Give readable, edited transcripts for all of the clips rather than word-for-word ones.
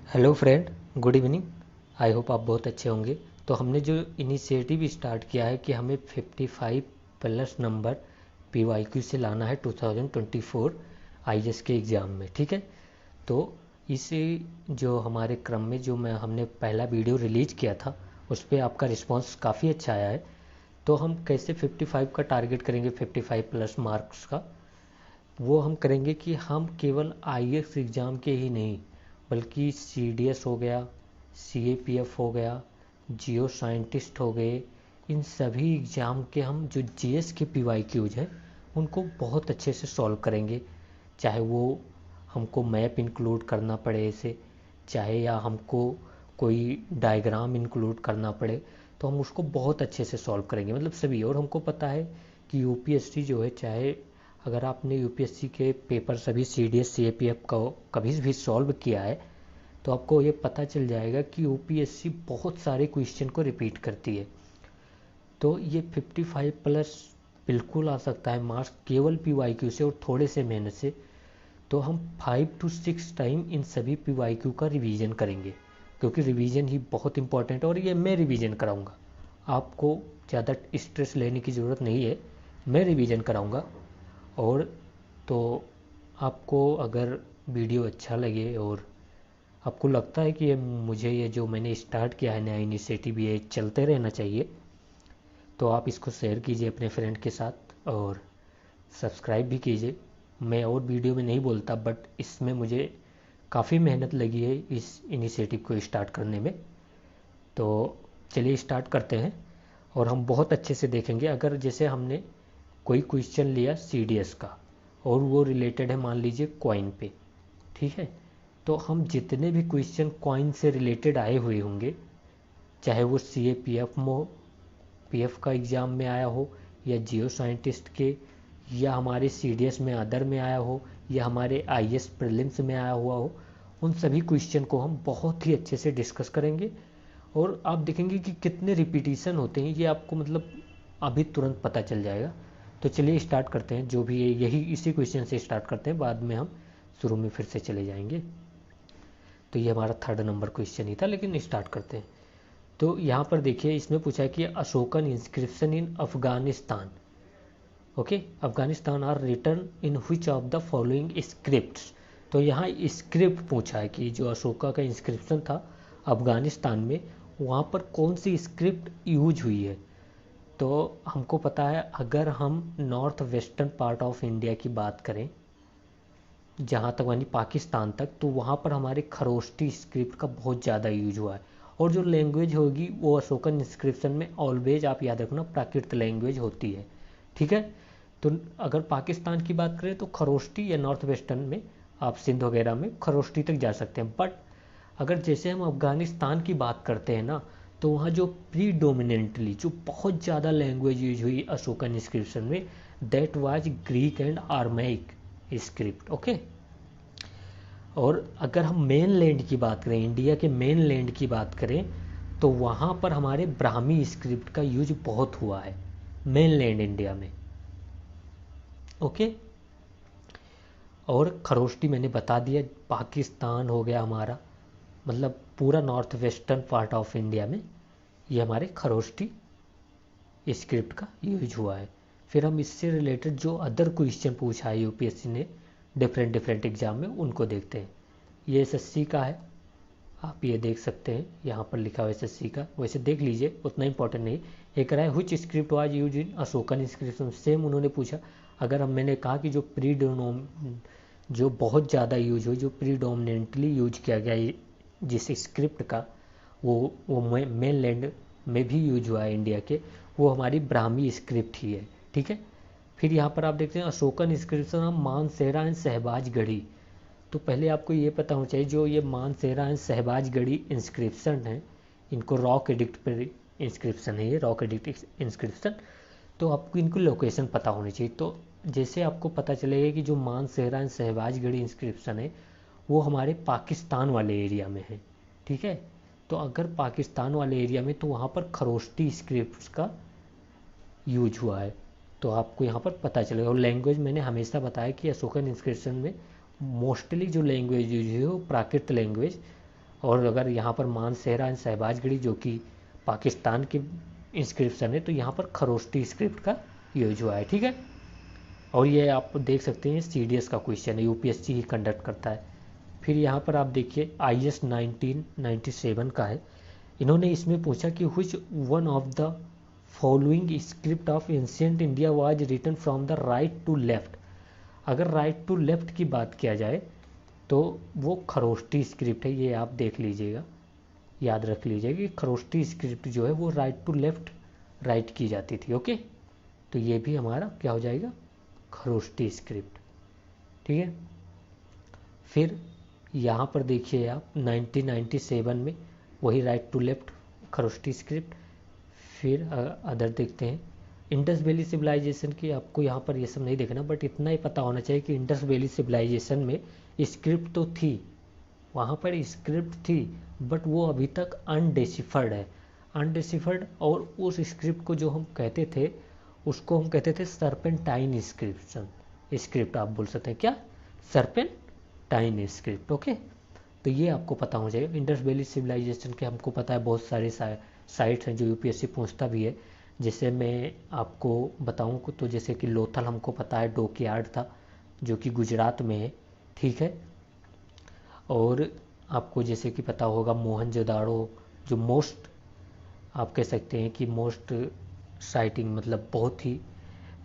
Hello friend, good evening. I hope आप बहुत अच्छे होंगे। तो हमने जो इनिशिएटिव स्टार्ट किया है कि हमें 55 प्लस नंबर पीवाईक्यू से लाना है 2024 आईएएस के एग्ज़ाम में, ठीक है। तो इसे जो हमारे क्रम में जो हमने पहला वीडियो रिलीज किया था उस पर आपका रिस्पांस काफ़ी अच्छा आया है। तो हम कैसे 55 का टारगेट करेंगे, 55 प्लस मार्क्स का, वो हम करेंगे कि हम केवल आईएएस एग्ज़ाम के ही नहीं बल्कि सीडीएस हो गया, सीएपीएफ हो गया, जियो साइंटिस्ट हो गए, इन सभी एग्ज़ाम के हम जो जीएस के पीवाईक्यूज हैं उनको बहुत अच्छे से सॉल्व करेंगे। चाहे वो हमको मैप इंक्लूड करना पड़े इसे, चाहे या हमको कोई डायग्राम इंक्लूड करना पड़े, तो हम उसको बहुत अच्छे से सॉल्व करेंगे, मतलब सभी। और हमको पता है कि यूपीएससी जो है, चाहे अगर आपने यूपीएससी के पेपर सभी सीडीएस सीएपीएफ का कभी भी सॉल्व किया है तो आपको ये पता चल जाएगा कि यूपीएससी बहुत सारे क्वेश्चन को रिपीट करती है। तो ये 55 प्लस बिल्कुल आ सकता है मार्क्स केवल पीवाईक्यू से और थोड़े से मेहनत से। तो हम 5 to 6 टाइम इन सभी पीवाईक्यू का रिवीजन करेंगे, क्योंकि रिवीजन ही बहुत इंपॉर्टेंट है और ये मैं रिवीजन कराऊंगा। आपको ज़्यादा स्ट्रेस लेने की ज़रूरत नहीं है, मैं रिवीजन कराऊंगा। और तो आपको अगर वीडियो अच्छा लगे और आपको लगता है कि ये जो मैंने स्टार्ट किया है नया इनिशिएटिव ये चलते रहना चाहिए, तो आप इसको शेयर कीजिए अपने फ्रेंड के साथ और सब्सक्राइब भी कीजिए। मैं और वीडियो में नहीं बोलता, बट इसमें मुझे काफ़ी मेहनत लगी है इस इनिशिएटिव को स्टार्ट करने में। तो चलिए स्टार्ट करते हैं और हम बहुत अच्छे से देखेंगे। अगर जैसे हमने कोई क्वेश्चन लिया सीडीएस का और वो रिलेटेड है मान लीजिए कॉइन पे, ठीक है, तो हम जितने भी क्वेश्चन कॉइन से रिलेटेड आए हुए होंगे, चाहे वो सी ए पी एफ का एग्ज़ाम में आया हो या जियो साइंटिस्ट के, या हमारे सी डी एस में अदर में आया हो, या हमारे आई एस प्रीलिम्स में आया हुआ हो, उन सभी क्वेश्चन को हम बहुत ही अच्छे से डिस्कस करेंगे। और आप देखेंगे कि कितने रिपीटिशन होते हैं, ये आपको मतलब अभी तुरंत पता चल जाएगा। तो चलिए स्टार्ट करते हैं, जो भी है यही इसी क्वेश्चन से स्टार्ट करते हैं, बाद में हम शुरू में फिर से चले जाएंगे। तो ये हमारा थर्ड नंबर क्वेश्चन ही था, लेकिन स्टार्ट करते हैं। तो यहाँ पर देखिए, इसमें पूछा है कि Ashokan inscription in Afghanistan, okay, Afghanistan are written in which of the following scripts. तो यहाँ स्क्रिप्ट पूछा है कि जो अशोका का इंस्क्रिप्शन था अफगानिस्तान में, वहाँ पर कौन सी स्क्रिप्ट यूज हुई है। तो हमको पता है, अगर हम north western part of India की बात करें, जहाँ तक यानी पाकिस्तान तक, तो वहाँ पर हमारे खरोष्टी स्क्रिप्ट का बहुत ज़्यादा यूज हुआ है। और जो लैंग्वेज होगी वो अशोकन इंस्क्रिप्शन में ऑलवेज, आप याद रखना, प्राकृत लैंग्वेज होती है, ठीक है। तो अगर पाकिस्तान की बात करें तो खरोष्टी, या नॉर्थ वेस्टर्न में आप सिंध वगैरह में खरोष्टी तक जा सकते हैं। बट अगर जैसे हम अफगानिस्तान की बात करते हैं ना, तो वहाँ जो प्रीडोमिनेंटली जो बहुत ज़्यादा लैंग्वेज यूज हुई अशोकन इंस्क्रिप्शन में, that was Greek and Aramaic script, okay. और अगर हम मेन लैंड की बात करें, इंडिया के मेन लैंड की बात करें, तो वहाँ पर हमारे ब्राह्मी स्क्रिप्ट का यूज बहुत हुआ है मेन लैंड इंडिया में, ओके। और खरोष्टी मैंने बता दिया, पाकिस्तान हो गया हमारा, मतलब पूरा north western part of India में ये हमारे खरोष्टी स्क्रिप्ट का यूज हुआ है। फिर हम इससे रिलेटेड जो अदर क्वेश्चन पूछा है यूपीएससी ने डिफरेंट डिफरेंट एग्जाम में, उनको देखते हैं। ये एसएससी का है, आप ये देख सकते हैं, यहाँ पर लिखा हुआ एसएससी का, वैसे देख लीजिए, उतना इंपॉर्टेंट नहीं। एक रहा है which script was use in Ashokan inscription, same उन्होंने पूछा। अगर हम मैंने कहा कि जो बहुत ज़्यादा यूज हो, जो प्रीडोमिनेंटली यूज किया गया जिस स्क्रिप्ट का, वो मेन लैंड में भी यूज हुआ है इंडिया के, वो हमारी ब्राह्मी स्क्रिप्ट ही है, ठीक है। फिर यहाँ पर आप देखते हैं Ashokan inscription of Mansehra and Shahbaz Garhi. तो पहले आपको ये पता होना चाहिए, जो ये मानसेरा एंड शहबाज गढ़ी इंस्क्रिप्शन है, इनको रॉक एडिक्ट पर इंस्क्रिप्शन है, ये रॉक एडिक्ट इंस्क्रिप्शन। तो आपको इनको लोकेशन पता होनी चाहिए। तो जैसे आपको पता चलेगा कि जो मानसेरा एंड शहबाज गढ़ी इंस्क्रिप्शन है वो हमारे पाकिस्तान वाले एरिया में है, ठीक है। तो अगर पाकिस्तान वाले एरिया में, तो वहाँ पर खरोष्टी स्क्रिप्ट का यूज हुआ है, तो आपको यहाँ पर पता चलेगा। और लैंग्वेज मैंने हमेशा बताया कि अशोकन इंस्क्रिप्शन में मोस्टली जो लैंग्वेज यूज हुई है वो प्राकृत लैंग्वेज और अगर यहाँ पर मानसेहरा एंड शहबाजगढ़ी जो कि पाकिस्तान के इंस्क्रिप्शन है, तो यहाँ पर खरोष्टी स्क्रिप्ट का यूज हुआ है। ठीक है, और ये आप देख सकते हैं CDS का क्वेश्चन है, यूपीएससी ही कंडक्ट करता है। फिर यहाँ पर आप देखिए IS 1997 का है। इन्होंने इसमें पूछा कि which one of the following script of ancient India was written from the right to left। अगर राइट टू लेफ्ट की बात किया जाए तो वो खरोष्टी स्क्रिप्ट है, ये आप देख लीजिएगा, याद रख लीजिएगा कि खरोष्टी स्क्रिप्ट जो है वो राइट टू लेफ्ट राइट की जाती थी। ओके, तो ये भी हमारा क्या हो जाएगा, खरोष्टी स्क्रिप्ट। ठीक है, फिर यहाँ पर देखिए आप 1997 में वही right to left Kharoshthi script. फिर अदर देखते हैं इंडस वैली सिविलाइजेशन की। आपको यहाँ पर ये सब नहीं देखना, बट इतना ही पता होना चाहिए कि इंडस वैली सिविलाइजेशन में स्क्रिप्ट तो थी, वहाँ पर स्क्रिप्ट थी, बट वो अभी तक अनडेसिफर्ड है, अनडेसिफर्ड। और उस स्क्रिप्ट को जो हम कहते थे उसको हम कहते थे सर्पेंटाइन स्क्रिप्ट आप बोल सकते हैं, क्या, सर्पेंटाइन स्क्रिप्ट। ओके, तो ये आपको पता होना चाहिए। इंडस वैली सिविलाइजेशन के हमको पता है बहुत सारे साइट्स हैं जो यूपीएससी पूछता भी है। जैसे मैं आपको बताऊं तो जैसे कि लोथल हमको पता है, डोकयार्ड था जो कि गुजरात में है। ठीक है, और आपको जैसे कि पता होगा मोहनजोदाड़ो, जो मोस्ट आप कह सकते हैं कि मोस्ट साइटिंग मतलब बहुत ही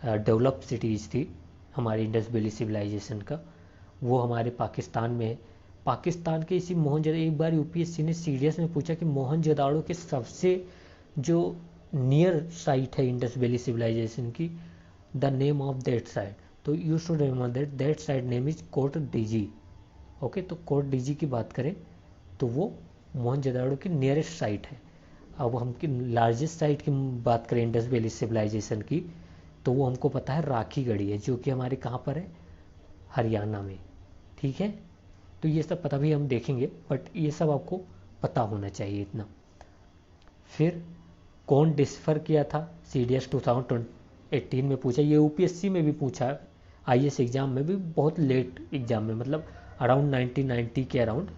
डेवलप सिटीज़ थी हमारी इंडस वैली सिविलाइजेशन का, वो हमारे पाकिस्तान में है। पाकिस्तान के इसी मोहनजोदाड़ो, एक बार यूपीएससी ने सीडीएस में पूछा कि मोहनजोदाड़ो के सबसे जो नियर साइट है इंडस वैली सिविलाइजेशन की, the name of that site, तो you should remember that site name is Kot Diji. Okay, तो कोट डीजी की बात करें तो वो मोहनजोदाड़ो की नियरेस्ट साइट है। अब हम की लार्जेस्ट साइट की बात करें इंडस वैली सिविलाइजेशन की, तो वो हमको पता है राखीगढ़ी है, जो कि हमारे कहाँ पर है, हरियाणा में। ठीक है, तो ये सब पता भी हम देखेंगे, बट ये सब आपको पता होना चाहिए इतना। फिर कौन डिस्फर किया था, CDS 2018 में पूछा, ये यूपीएससी में भी पूछा, IS एग्ज़ाम में भी बहुत लेट एग्ज़ाम में, मतलब अराउंड 1990 के अराउंड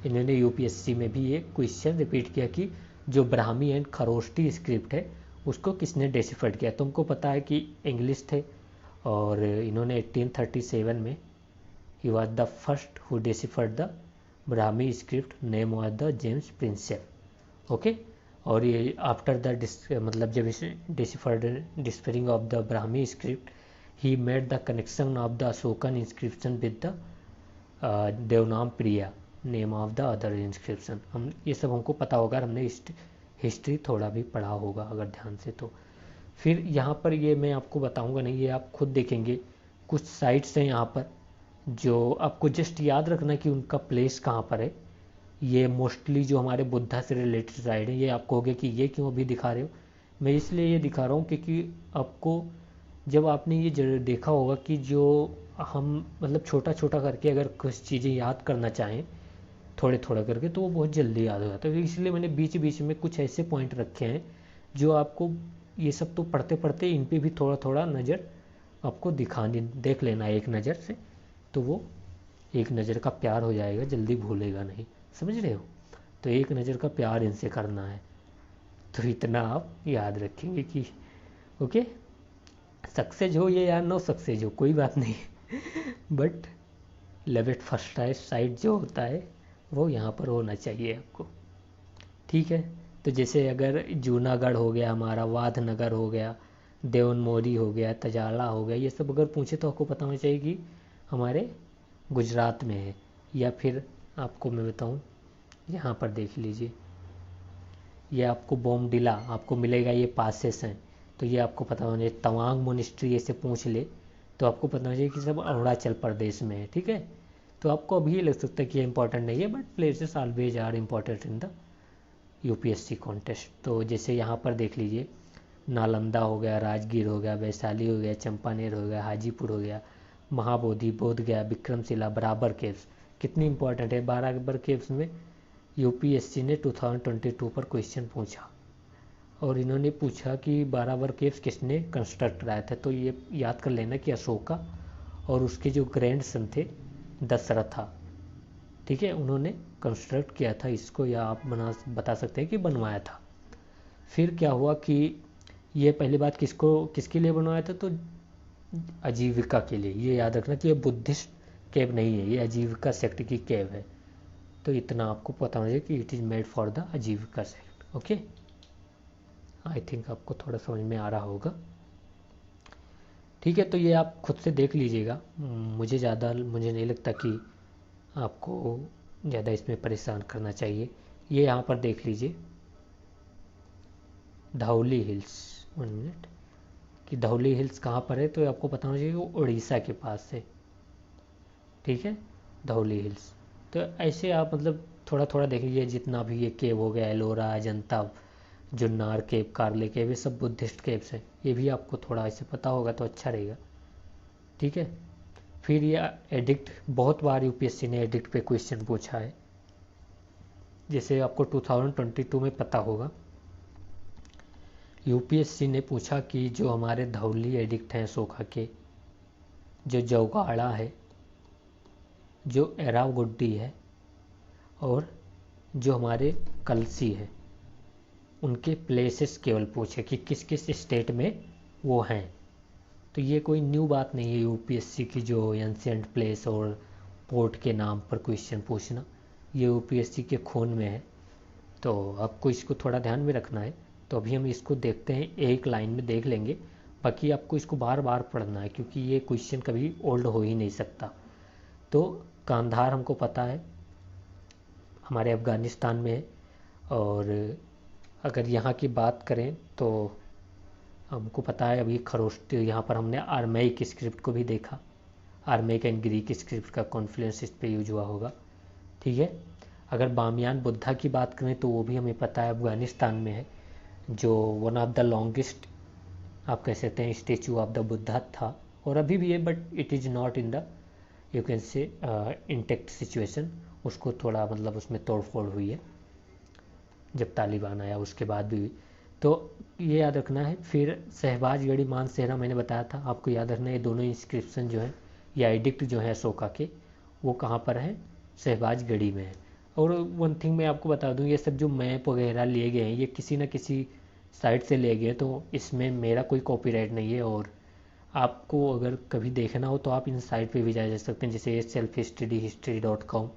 इन्होंने यूपीएससी में भी ये क्वेश्चन रिपीट किया कि जो ब्राह्मी एंड खरोष्टी स्क्रिप्ट है उसको किसने डेसिफर्ड किया। तुमको पता है कि इंग्लिश थे, और इन्होंने 1837 में he was the first who deciphered the Brahmi script, name was the James Prinsep. Okay, और ये आफ्टर द मतलब जब इस deciphering of the Brahmi script he made the connection of the Ashokan inscription with the Devanam Priya, name of the other inscription. हम ये सब हमको पता होगा, हमने हिस्ट्री थोड़ा भी पढ़ा होगा अगर ध्यान से तो। फिर यहाँ पर ये मैं आपको बताऊँगा नहीं, ये आप खुद देखेंगे, कुछ साइट्स हैं यहाँ पर जो आपको जस्ट याद रखना कि उनका प्लेस कहाँ पर है। ये मोस्टली जो हमारे बुद्धा से रिलेटेड साइड है। ये आप कहोगे कि ये क्यों अभी दिखा रहे हो, मैं इसलिए ये दिखा रहा हूँ क्योंकि आपको जब आपने ये देखा होगा कि जो हम मतलब छोटा छोटा करके अगर कुछ चीज़ें याद करना चाहें थोड़े थोड़ा करके, तो वो बहुत जल्दी याद हो जाता है। इसलिए मैंने बीच बीच में कुछ ऐसे पॉइंट रखे हैं जो आपको ये सब तो पढ़ते पढ़ते इन पे भी थोड़ा थोड़ा नज़र आपको देख लेना है एक नज़र से, तो वो एक नज़र का प्यार हो जाएगा, जल्दी भूलेगा नहीं, समझ रहे हो। तो एक नज़र का प्यार इनसे करना है, तो इतना आप याद रखेंगे कि ओके, सक्सेस हो ये या नो सक्सेस हो कोई बात नहीं but love at first sight जो होता है वो यहाँ पर होना चाहिए आपको। ठीक है, तो जैसे अगर जूनागढ़ हो गया हमारा, वाधनगर हो गया, देवनमोरी हो गया, तजाला हो गया, ये सब अगर पूछे तो आपको पता होना चाहिए कि हमारे गुजरात में है। या फिर आपको मैं बताऊँ, यहाँ पर देख लीजिए, ये आपको बोमडिला आपको मिलेगा, ये पासेस हैं, तो ये आपको पता होना चाहिए। तवांग मोनिस्ट्री ऐसे पूछ ले तो आपको पता होना चाहिए कि सब अरुणाचल प्रदेश में है। ठीक है, तो आपको अभी ये लग सकता है कि ये इंपॉर्टेंट नहीं है, but places always are important in the UPSC contest. तो जैसे यहाँ पर देख लीजिए, नालंदा हो गया, राजगीर हो गया, वैशाली हो गया, चंपानेर हो गया, हाजीपुर हो गया, महाबोधि, बोध गया, विक्रमशिला, बराबर केव्स कितनी इंपॉर्टेंट है। बराबर केव्स में यूपीएससी ने 2022 पर क्वेश्चन पूछा, और इन्होंने पूछा कि बराबर केव्स किसने कंस्ट्रक्ट कराया था, तो ये याद कर लेना कि अशोका और उसके जो ग्रैंड सन थे दशरथा, ठीक है, उन्होंने कंस्ट्रक्ट किया था इसको, या आप बता सकते हैं कि बनवाया था। फिर क्या हुआ कि ये पहली बात किसके लिए बनवाया था, तो आजीविका के लिए। ये याद रखना कि ये बुद्धिस्ट केव नहीं है, ये आजीविका सेक्ट की केव है। तो इतना आपको पता होना चाहिए कि it is made for the आजीविका सेक्ट। ओके, आई थिंक आपको थोड़ा समझ में आ रहा होगा। ठीक है, तो ये आप खुद से देख लीजिएगा। मुझे नहीं लगता कि आपको ज़्यादा इसमें परेशान करना चाहिए। ये यहाँ पर देख लीजिए धौली हिल्स, 1 मिनट, कि धौली हिल्स कहाँ पर है, तो आपको पता होना चाहिए वो उड़ीसा के पास है। ठीक है, धौली हिल्स। तो ऐसे आप मतलब थोड़ा थोड़ा देख लीजिए, जितना भी ये केव हो गया, एलोरा, अजंता, जुन्नार केव, कार्ले केव, ये सब बुद्धिस्ट केव्स हैं। ये भी आपको थोड़ा ऐसे पता होगा तो अच्छा रहेगा। ठीक है, फिर ये एडिक्ट, बहुत बार यूपीएससी ने एडिक्ट पे क्वेश्चन पूछा है। जैसे आपको 2022 में पता होगा, यूपीएससी ने पूछा कि जो हमारे धौली एडिक्ट हैं सोखा के, जो जौगाड़ा है, जो एरावगुड्डी है, और जो हमारे कलसी है, उनके प्लेसेस केवल पूछे कि किस किस स्टेट में वो हैं। तो ये कोई न्यू बात नहीं है यूपीएससी की, जो एंशिएंट प्लेस और पोर्ट के नाम पर क्वेश्चन पूछना, ये यूपीएससी के खून में है। तो आपको इसको थोड़ा ध्यान में रखना है। तो अभी हम इसको देखते हैं, एक लाइन में देख लेंगे, बाकी आपको इसको बार बार पढ़ना है क्योंकि ये क्वेश्चन कभी ओल्ड हो ही नहीं सकता। तो कांधार हमको पता है हमारे अफ़गानिस्तान में है, और अगर यहाँ की बात करें तो हमको पता है अभी खरोष्ट, यहाँ पर हमने आर्मेइक स्क्रिप्ट को भी देखा, आर्मेइक एंड ग्रीक स्क्रिप्ट का कॉन्फ्लुएंस इस पर यूज हुआ होगा। ठीक है, अगर बामियान बुद्धा की बात करें तो वो भी हमें पता है अफ़गानिस्तान में है, जो वन ऑफ द लॉन्गेस्ट आप कह सकते हैं स्टेचू ऑफ द बुद्धा था, और अभी भी है, but it is not in the you can से इंटेक्ट सिचुएशन। उसको थोड़ा मतलब उसमें तोड़फोड़ हुई है जब तालिबान आया उसके बाद भी। तो ये याद रखना है। फिर शहबाजगढ़ी मानसेरा मैंने बताया था, आपको याद रखना है। ये दोनों इंस्क्रिप्शन जो है या एडिक्ट जो है अशोका के, वो कहाँ पर है, शहबाजगढ़ी में है। और वन थिंग मैं आपको बता दूं, ये सब जो मैप वगैरह लिए गए हैं ये किसी न किसी साइट से लिए गए, तो इसमें मेरा कोई कॉपीराइट नहीं है। और आपको अगर कभी देखना हो तो आप इन साइट पे भी जा सकते हैं, जैसे selfstudyhistory.com।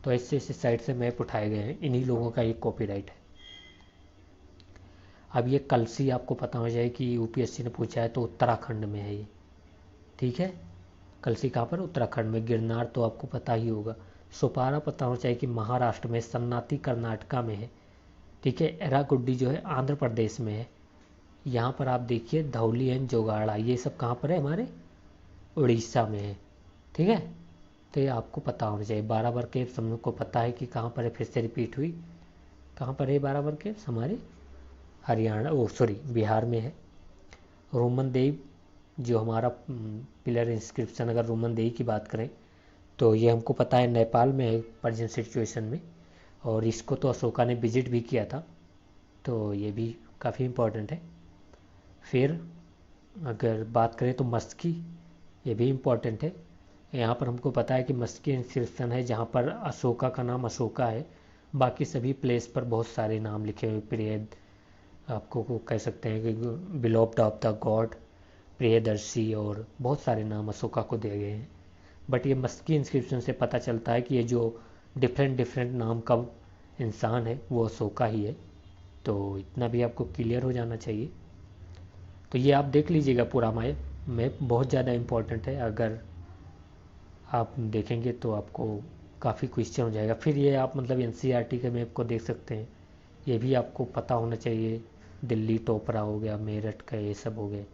तो ऐसे ऐसे साइट से मैप उठाए गए हैं, इन्हीं लोगों का ये कॉपीराइट है। अब ये कलसी आपको पता हो जाए कि यूपीएससी ने पूछा है, तो उत्तराखंड में है ये। ठीक है, कलसी कहाँ पर, उत्तराखंड में। गिरनार तो आपको पता ही होगा। सोपारा पता होना चाहिए कि महाराष्ट्र में, सन्नाती कर्नाटका में है। ठीक है, एरागुड्डी जो है आंध्र प्रदेश में है। यहाँ पर आप देखिए धौली एंड जोगाड़ा, ये सब कहाँ पर है, हमारे उड़ीसा में है। ठीक है, तो ये आपको पता होना चाहिए। बाराबर केव्स हम लोग को पता है कि कहाँ पर है, फिर से रिपीट हुई, कहाँ पर है बाराबर केव्स, हमारे हरियाणा, बिहार में है। रोमन देव जो हमारा पिलर इंस्क्रिप्शन, अगर रोमन देव की बात करें तो ये हमको पता है नेपाल में है प्रेजेंट सिचुएशन में, और इसको तो अशोका ने विजिट भी किया था, तो ये भी काफ़ी इम्पोर्टेंट है। फिर अगर बात करें तो मस्की, ये भी इम्पोर्टेंट है। यहाँ पर हमको पता है कि मस्की इंस्क्रिप्शन है जहाँ पर अशोका का नाम अशोका है, बाकी सभी प्लेस पर बहुत सारे नाम लिखे हुए, प्रिय आपको कह सकते हैं कि बिलोप्ड ऑफ द गॉड, प्रियदर्शी, और बहुत सारे नाम अशोका को दिए गए हैं। बट ये मस्की इंस्क्रिप्शन से पता चलता है कि ये जो डिफरेंट नाम का इंसान है वो अशोका ही है। तो इतना भी आपको क्लियर हो जाना चाहिए। तो ये आप देख लीजिएगा पूरा मैप बहुत ज़्यादा इम्पोर्टेंट है, अगर आप देखेंगे तो आपको काफ़ी क्वेश्चन हो जाएगा। फिर ये आप मतलब एनसीईआरटी के मैप को देख सकते हैं, ये भी आपको पता होना चाहिए। दिल्ली टोपरा हो गया, मेरठ का ये सब हो गए,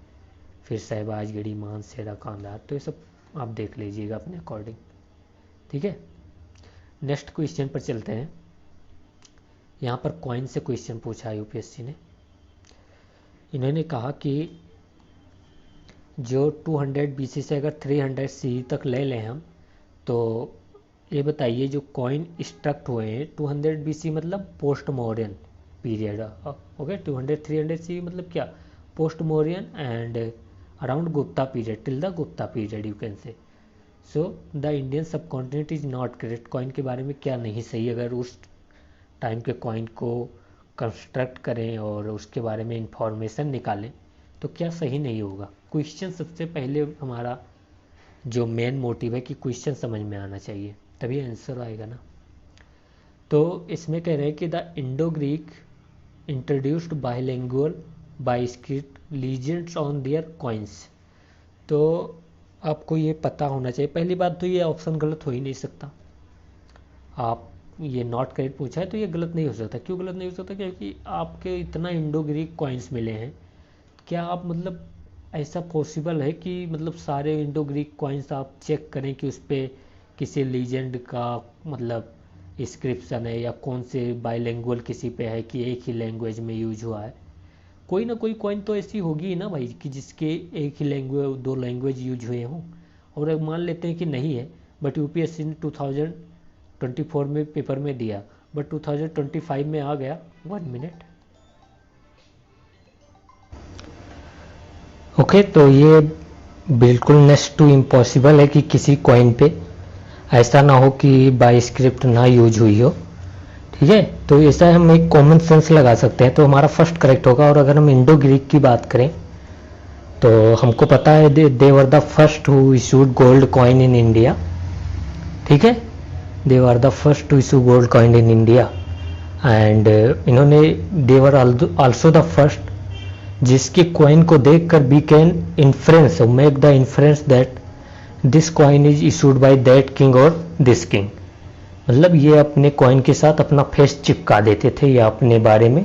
फिर शहबाजगढ़ी, मानसेरा, कांधार, तो ये सब आप देख लीजिएगा अपने अकॉर्डिंग। ठीक है, नेक्स्ट क्वेश्चन पर चलते हैं। यहाँ पर कॉइन से क्वेश्चन पूछा है यूपीएससी ने। इन्होंने कहा कि जो 200 बीसी से अगर 300 सी तक ले लें हम, तो ये बताइए जो कॉइन स्ट्रक्ट हुए हैं 200 बीसी मतलब post modern period, okay. 200-300 C मतलब क्या, post modern and around Gupta period, till the Gupta period you can say. So the Indian subcontinent is not correct. Coin के बारे में क्या नहीं सही, अगर उस टाइम के कॉइन को कंस्ट्रक्ट करें और उसके बारे में इंफॉर्मेशन निकालें तो क्या सही नहीं होगा। क्वेश्चन सबसे पहले हमारा जो मेन मोटिव है कि क्वेश्चन समझ में आना चाहिए, तभी आंसर आएगा ना। तो इसमें कह रहे हैं कि the Indo Greek introduced bilingual by script legends on their coins. तो आपको ये पता होना चाहिए। पहली बात तो ये ऑप्शन गलत हो ही नहीं सकता। आप ये नॉट करेक्ट पूछा है तो ये गलत नहीं हो सकता। क्यों गलत नहीं हो सकता? क्योंकि आपके इतना इंडो ग्रीक कॉइन्स मिले हैं। क्या आप मतलब ऐसा पॉसिबल है कि मतलब सारे इंडो ग्रीक कॉइन्स आप चेक करें कि उस पर किसी लीजेंड का मतलब इंस्क्रिप्शन है या कौन से बाइलिंगुअल किसी पे है कि एक ही लैंग्वेज में यूज हुआ है? कोई ना कोई कॉइन तो ऐसी होगी ही ना भाई कि जिसके एक ही लैंग्वेज, दो लैंग्वेज यूज हुए हों। और मान लेते हैं कि नहीं है, बट यूपीएससी ने 2024 में पेपर में दिया, बट 2025 में आ गया। 1 मिनट। ओके, तो ये बिल्कुल नेक्स्ट टू इम्पॉसिबल है कि किसी कॉइन पे ऐसा ना हो कि बाय स्क्रिप्ट ना यूज हुई हो। ठीक है, तो ऐसा हम एक कॉमन सेंस लगा सकते हैं, तो हमारा फर्स्ट करेक्ट होगा। और अगर हम इंडो ग्रीक की बात करें तो हमको पता है they were the first who issued gold coin in India. ठीक है, they were the first to issue gold coin in India and इन्होंने they were also the first जिसके कॉइन को देखकर we can inference make the inference that this coin is issued by that king और this king. मतलब ये अपने coin के साथ अपना फेस चिपका देते थे या अपने बारे में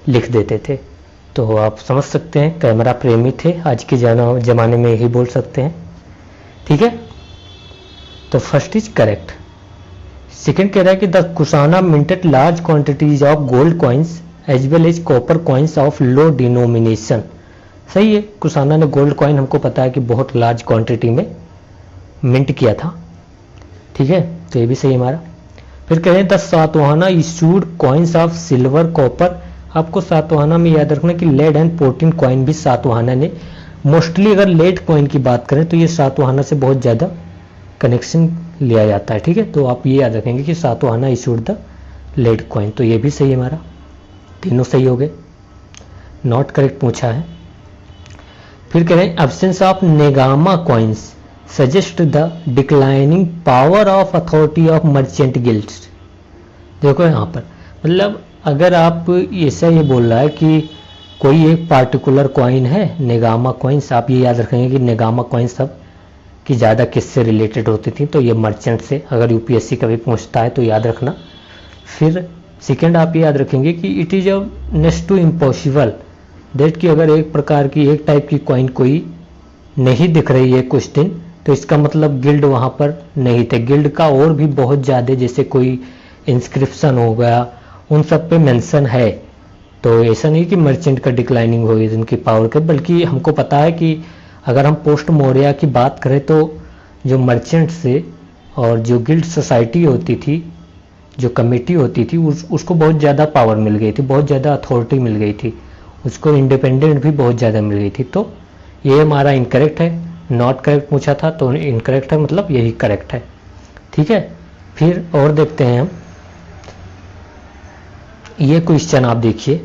लिख देते थे। तो आप समझ सकते हैं कैमरा प्रेमी थे, आज के ज़माने में यही बोल सकते हैं। ठीक है, तो फर्स्ट इज करेक्ट। सेकंड कह रहा है कि the Kushana minted large quantities of gold coins as well as copper coins of low denomination. सही है, कुशाना ने गोल्ड कॉइन हमको पता है कि बहुत लार्ज क्वांटिटी में मिंट किया था। ठीक है, तो ये भी सही हमारा। फिर कह रहे हैं the Satavahana issued coins of silver copper. आपको सातवाहना में याद रखना कि लेड एंड प्रोटीन कॉइन भी सातवाहना ने, मोस्टली अगर लेड कॉइन की बात करें तो ये सातवाहना से बहुत ज़्यादा कनेक्शन लिया जाता है। ठीक है, तो आप ये याद रखेंगे कि Satavahana issued the lead coin. तो ये भी सही है हमारा, तीनों सही हो गए। नॉट करेक्ट पूछा है। फिर कह रहे हैं absence of nigama coins suggest the declining power of authority of merchant guilds. देखो यहाँ पर मतलब अगर आप ऐसा ये बोल रहा है कि कोई एक पार्टिकुलर कॉइन है नेगामा कॉइन्स, आप ये याद रखेंगे कि नेगामा कॉइन्स सब की ज़्यादा किससे रिलेटेड होती थी, तो ये मर्चेंट से। अगर यूपीएससी कभी पूछता है तो याद रखना। फिर सेकेंड आप ये याद रखेंगे कि it is a next to impossible that कि अगर एक प्रकार की एक टाइप की कॉइन कोई नहीं दिख रही है कुछ दिन, तो इसका मतलब गिल्ड वहाँ पर नहीं थे। गिल्ड का और भी बहुत ज़्यादा, जैसे कोई इंस्क्रिप्शन हो गया, उन सब पे मेंशन है। तो ऐसा नहीं कि मर्चेंट का डिक्लाइनिंग हो गई उनकी पावर के, बल्कि हमको पता है कि अगर हम पोस्ट मौर्य की बात करें तो जो मर्चेंट से और जो गिल्ड सोसाइटी होती थी, जो कमेटी होती थी, उसको बहुत ज़्यादा पावर मिल गई थी, बहुत ज़्यादा अथॉरिटी मिल गई थी, उसको इंडिपेंडेंट भी बहुत ज़्यादा मिल गई थी। तो ये हमारा इनकरेक्ट है। नॉट करेक्ट पूछा था तो इनकरेक्ट है, मतलब यही करेक्ट है। ठीक है, फिर और देखते हैं हम ये क्वेश्चन। आप देखिए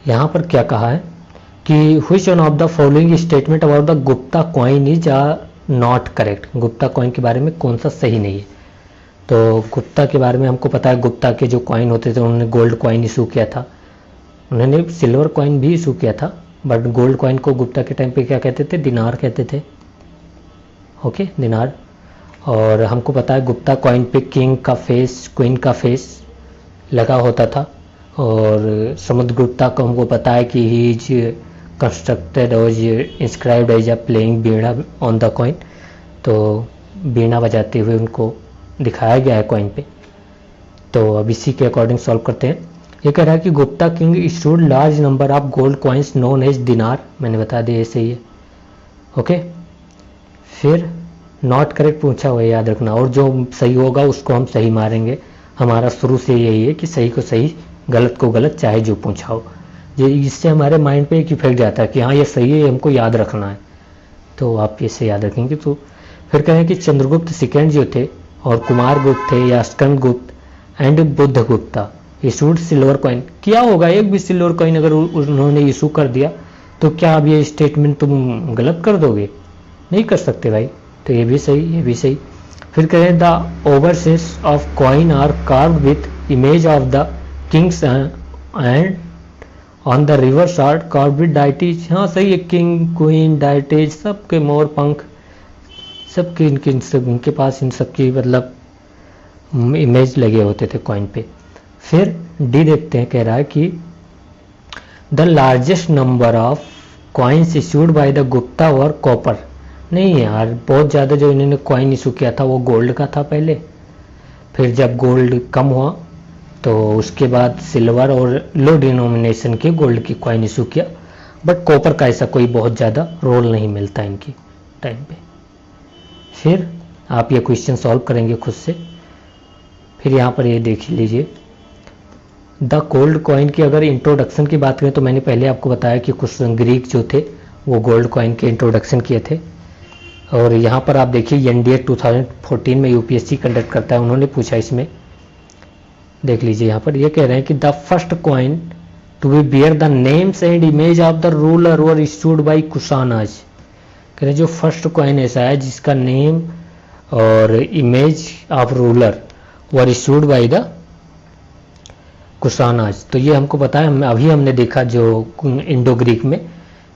यहाँ पर क्या कहा है कि which one of the following statement about the Gupta coin is not correct. Gupta coin के बारे में कौन सा सही नहीं है? तो गुप्ता के बारे में हमको पता है, गुप्ता के जो कॉइन होते थे उन्होंने गोल्ड कॉइन इशू किया था, उन्होंने सिल्वर कॉइन भी इशू किया था, बट गोल्ड कॉइन को गुप्ता के टाइम पे क्या कहते थे? दिनार कहते थे। ओके, दिनार। और हमको पता है गुप्ता कॉइन पे किंग का फेस, क्वीन का फेस लगा होता था। और समुद्रगुप्ता को हमको पता है कि ही इज कंस्ट्रक्टेड और इंस्क्राइब्ड एज अ प्लेइंग बीड़ा ऑन द कॉइन। तो बीड़ा बजाते हुए उनको दिखाया गया है कॉइन पे। तो अब इसी के अकॉर्डिंग सॉल्व करते हैं। ये कह रहा है कि Gupta king issued large number of gold coins known as dinar. मैंने बता दिया ऐसे ही है। ओके, फिर नॉट करेक्ट पूछा हुआ है, याद रखना। और जो सही होगा उसको हम सही मारेंगे। हमारा शुरू से यही है कि सही को सही, गलत को गलत, चाहे जो पूछा हो। ये इससे हमारे माइंड पे एक इफेक्ट जाता है कि हाँ ये सही है, हमको याद रखना है। तो आप इसे याद रखेंगे। तो फिर कहें कि चंद्रगुप्त सेकेंड जो थे और कुमार गुप्त थे या स्कंद गुप्त and Buddha Gupta issued silver coin. क्या होगा, एक भी सिल्वर कॉइन अगर उन्होंने इशू कर दिया तो क्या अब ये स्टेटमेंट तुम गलत कर दोगे? नहीं कर सकते भाई। तो ये भी सही, ये भी सही। फिर कहें the obverse of coin are carved with image of the kings and on the reverse are carved with deities. हाँ सही है, किंग क्वीन डाइटीज सबके मोर पंख सबके इनके पास इन सबकी मतलब इमेज लगे होते थे कॉइन पे। फिर डी देखते हैं, कह रहा है कि the largest number of coins issued by the Gupta और कॉपर। नहीं यार, बहुत ज़्यादा जो इन्होंने कॉइन इशू किया था वो गोल्ड का था पहले, फिर जब गोल्ड कम हुआ तो उसके बाद सिल्वर और लो डिनोमिनेशन के गोल्ड की कॉइन इशू किया, बट कॉपर का ऐसा कोई बहुत ज़्यादा रोल नहीं मिलता इनकी टाइम पे। फिर आप ये क्वेश्चन सॉल्व करेंगे खुद से। फिर यहाँ पर ये देख लीजिए, द गोल्ड कॉइन की अगर इंट्रोडक्शन की बात करें तो मैंने पहले आपको बताया कि कुछ ग्रीक जो थे वो गोल्ड कॉइन के इंट्रोडक्शन किए थे। और यहाँ पर आप देखिए एनडीए 2014 में यूपीएससी कंडक्ट करता है, उन्होंने पूछा इसमें, देख लीजिए यहाँ पर ये कह रहे हैं कि the first coin to be bear the names and image of the ruler were issued by Kushanas. कह रहे हैं जो फर्स्ट कॉइन ऐसा है जिसका नेम और image of ruler were issued by the Kushanas. तो ये हमको पता है, अभी हमने देखा जो इंडो ग्रीक में